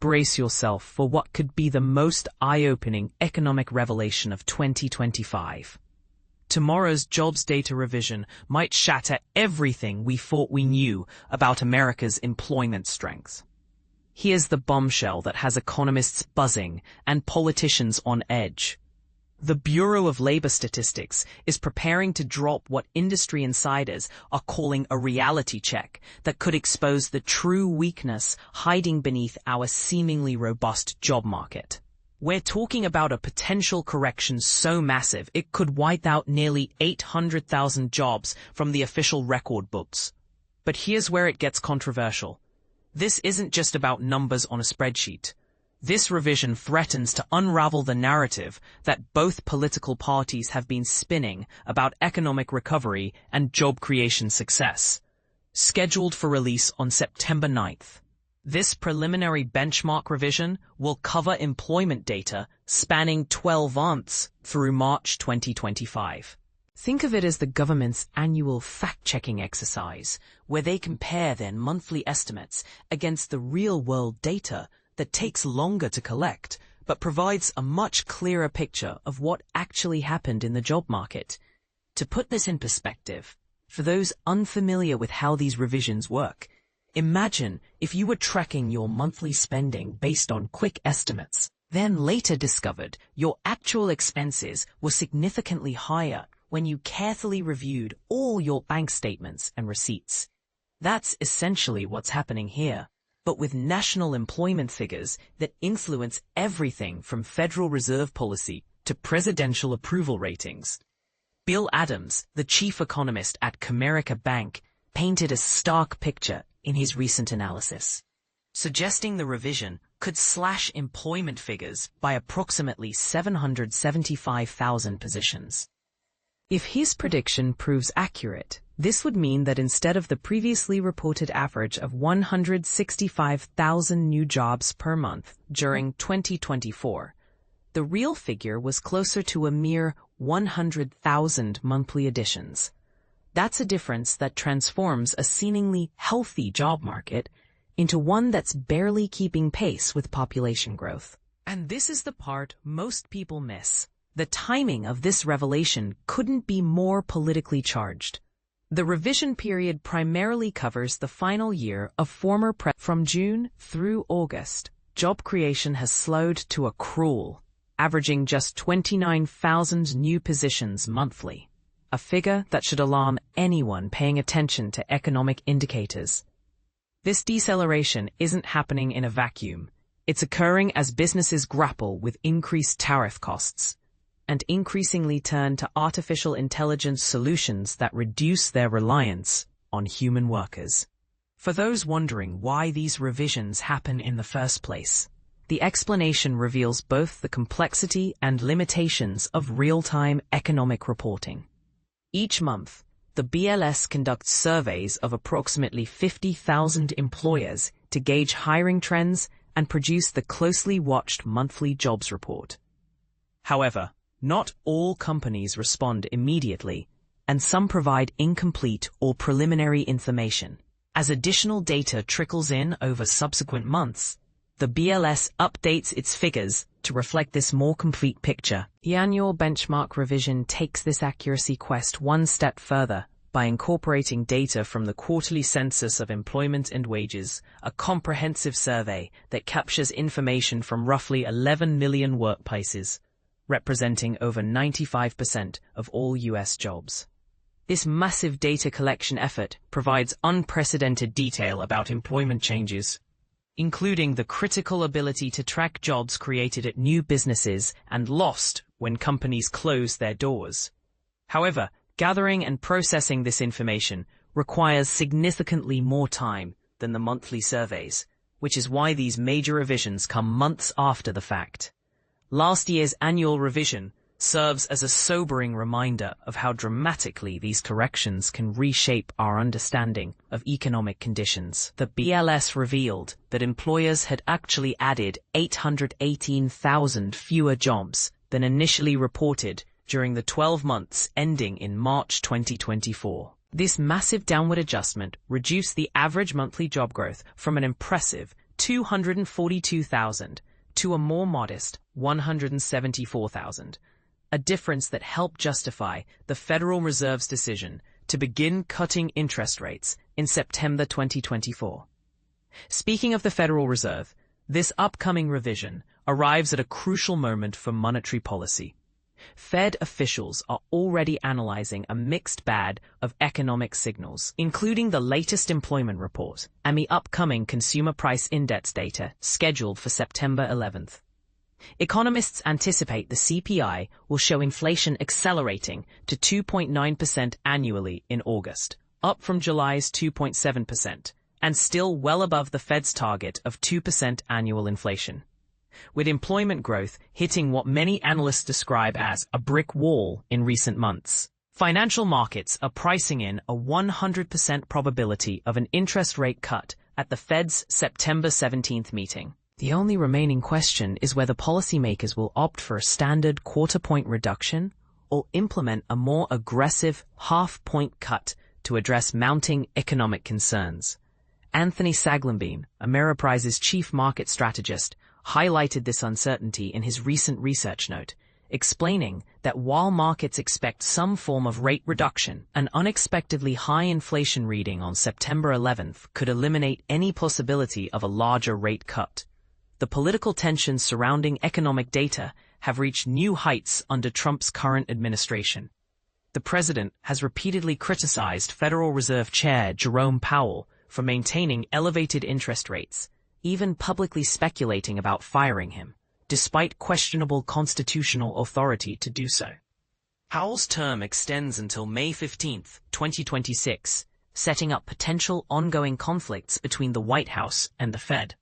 brace yourself for what could be the most eye-opening economic revelation of 2025. Tomorrow's jobs data revision might shatter everything we thought we knew about America's employment strength. Here's the bombshell that has economists buzzing and politicians on edge. The Bureau of Labor Statistics is preparing to drop what industry insiders are calling a reality check that could expose the true weakness hiding beneath our seemingly robust job market. We're talking about a potential correction so massive it could wipe out nearly 800,000 jobs from the official record books. But here's where it gets controversial. This isn't just about numbers on a spreadsheet. This revision threatens to unravel the narrative that both political parties have been spinning about economic recovery and job creation success. Scheduled for release on September 9th. This preliminary benchmark revision will cover employment data spanning 12 months through March 2025. Think of it as the government's annual fact-checking exercise, where they compare their monthly estimates against the real-world data that takes longer to collect, but provides a much clearer picture of what actually happened in the job market. To put this in perspective, for those unfamiliar with how these revisions work, imagine if you were tracking your monthly spending based on quick estimates, then later discovered your actual expenses were significantly higher when you carefully reviewed all your bank statements and receipts. That's essentially what's happening here, but with national employment figures that influence everything from Federal Reserve policy to presidential approval ratings. Bill Adams, the chief economist at Comerica Bank, painted a stark picture in his recent analysis, suggesting the revision could slash employment figures by approximately 775,000 positions. If his prediction proves accurate, this would mean that instead of the previously reported average of 165,000 new jobs per month during 2024, the real figure was closer to a mere 100,000 monthly additions. That's a difference that transforms a seemingly healthy job market into one that's barely keeping pace with population growth. And this is the part most people miss. The timing of this revelation couldn't be more politically charged. The revision period primarily covers the final year of former From June through August, job creation has slowed to a crawl, averaging just 29,000 new positions monthly, a figure that should alarm anyone paying attention to economic indicators. This deceleration isn't happening in a vacuum. It's occurring as businesses grapple with increased tariff costs and increasingly turn to artificial intelligence solutions that reduce their reliance on human workers. For those wondering why these revisions happen in the first place, the explanation reveals both the complexity and limitations of real-time economic reporting. Each month, the BLS conducts surveys of approximately 50,000 employers to gauge hiring trends and produce the closely watched monthly jobs report. However, not all companies respond immediately, and some provide incomplete or preliminary information. As additional data trickles in over subsequent months, the BLS updates its figures to reflect this more complete picture. The annual benchmark revision takes this accuracy quest one step further by incorporating data from the quarterly census of employment and wages, a comprehensive survey that captures information from roughly 11 million workplaces, representing over 95% of all U.S. jobs. This massive data collection effort provides unprecedented detail about employment changes, including the critical ability to track jobs created at new businesses and lost when companies close their doors. However, gathering and processing this information requires significantly more time than the monthly surveys, which is why these major revisions come months after the fact. Last year's annual revision serves as a sobering reminder of how dramatically these corrections can reshape our understanding of economic conditions. The BLS revealed that employers had actually added 818,000 fewer jobs than initially reported during the 12 months ending in March 2024. This massive downward adjustment reduced the average monthly job growth from an impressive 242,000 to a more modest 174,000, a difference that helped justify the Federal Reserve's decision to begin cutting interest rates in September 2024. Speaking of the Federal Reserve, this upcoming revision arrives at a crucial moment for monetary policy. Fed officials are already analyzing a mixed bag of economic signals, including the latest employment report and the upcoming Consumer Price Index data scheduled for September 11th. Economists anticipate the CPI will show inflation accelerating to 2.9% annually in August, up from July's 2.7%, and still well above the Fed's target of 2% annual inflation. With employment growth hitting what many analysts describe as a brick wall in recent months, financial markets are pricing in a 100% probability of an interest rate cut at the Fed's September 17th meeting. The only remaining question is whether policymakers will opt for a standard quarter-point reduction or implement a more aggressive half-point cut to address mounting economic concerns. Anthony Saglenbean, Ameriprise's chief market strategist, highlighted this uncertainty in his recent research note, explaining that while markets expect some form of rate reduction, an unexpectedly high inflation reading on September 11th could eliminate any possibility of a larger rate cut. The political tensions surrounding economic data have reached new heights under Trump's current administration. The president has repeatedly criticized Federal Reserve Chair Jerome Powell for maintaining elevated interest rates, even publicly speculating about firing him, despite questionable constitutional authority to do so. Powell's term extends until May 15, 2026, setting up potential ongoing conflicts between the White House and the Fed.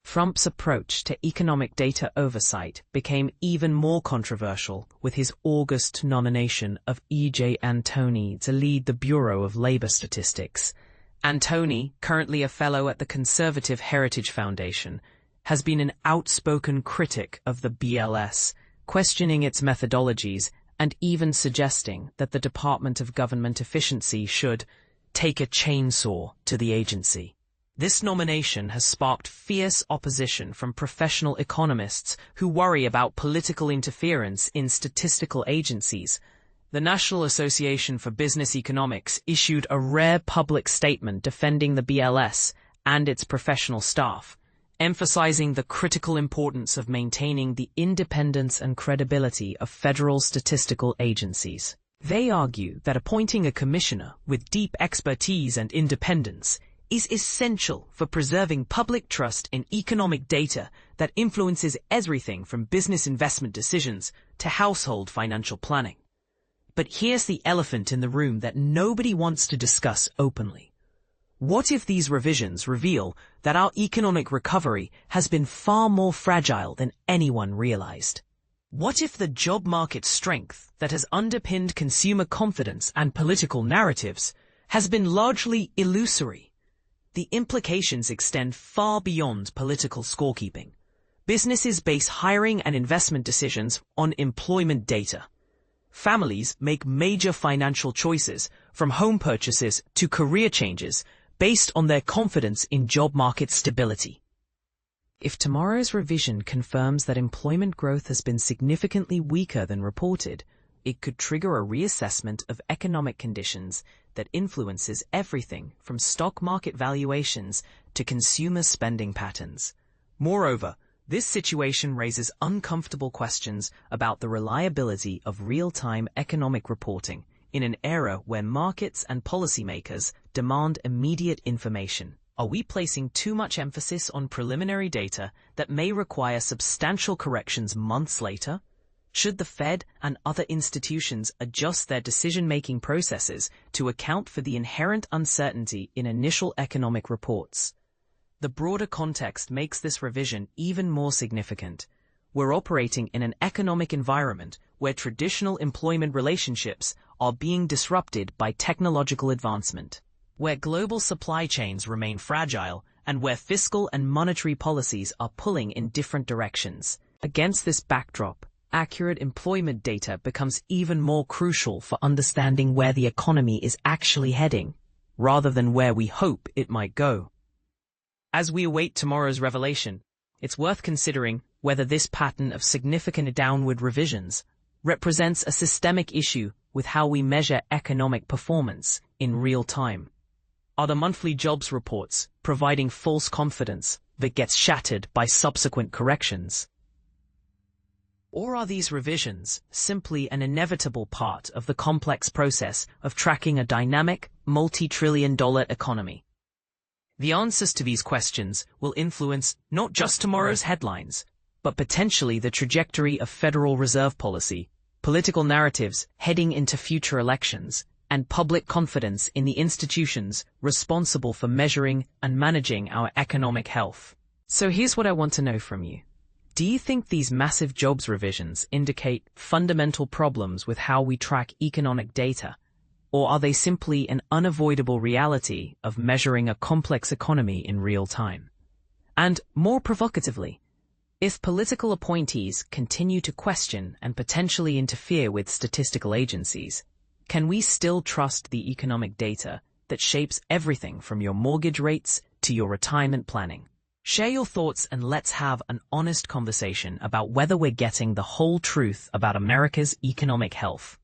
Trump's approach to economic data oversight became even more controversial with his August nomination of E.J. Antoni to lead the Bureau of Labor Statistics. Antoni, currently a fellow at the Conservative Heritage Foundation, has been an outspoken critic of the BLS, questioning its methodologies and even suggesting that the Department of Government Efficiency should take a chainsaw to the agency. This nomination has sparked fierce opposition from professional economists who worry about political interference in statistical agencies. The National Association for Business Economics issued a rare public statement defending the BLS and its professional staff, emphasizing the critical importance of maintaining the independence and credibility of federal statistical agencies. They argue that appointing a commissioner with deep expertise and independence is essential for preserving public trust in economic data that influences everything from business investment decisions to household financial planning. But here's the elephant in the room that nobody wants to discuss openly. What if these revisions reveal that our economic recovery has been far more fragile than anyone realized? What if the job market strength that has underpinned consumer confidence and political narratives has been largely illusory? The implications extend far beyond political scorekeeping. Businesses base hiring and investment decisions on employment data. Families make major financial choices, from home purchases to career changes, based on their confidence in job market stability. If tomorrow's revision confirms that employment growth has been significantly weaker than reported, it could trigger a reassessment of economic conditions that influences everything from stock market valuations to consumer spending patterns. Moreover, this situation raises uncomfortable questions about the reliability of real-time economic reporting in an era where markets and policymakers demand immediate information. Are we placing too much emphasis on preliminary data that may require substantial corrections months later? Should the Fed and other institutions adjust their decision-making processes to account for the inherent uncertainty in initial economic reports? The broader context makes this revision even more significant. We're operating in an economic environment where traditional employment relationships are being disrupted by technological advancement, where global supply chains remain fragile, and where fiscal and monetary policies are pulling in different directions. Against this backdrop, accurate employment data becomes even more crucial for understanding where the economy is actually heading, rather than where we hope it might go. As we await tomorrow's revelation, it's worth considering whether this pattern of significant downward revisions represents a systemic issue with how we measure economic performance in real time. Are the monthly jobs reports providing false confidence that gets shattered by subsequent corrections? Or are these revisions simply an inevitable part of the complex process of tracking a dynamic, multi-trillion-dollar economy? The answers to these questions will influence not just tomorrow's headlines, but potentially the trajectory of Federal Reserve policy, political narratives heading into future elections, and public confidence in the institutions responsible for measuring and managing our economic health. So here's what I want to know from you. Do you think these massive jobs revisions indicate fundamental problems with how we track economic data? Or are they simply an unavoidable reality of measuring a complex economy in real time? And more provocatively, if political appointees continue to question and potentially interfere with statistical agencies, can we still trust the economic data that shapes everything from your mortgage rates to your retirement planning? Share your thoughts and let's have an honest conversation about whether we're getting the whole truth about America's economic health.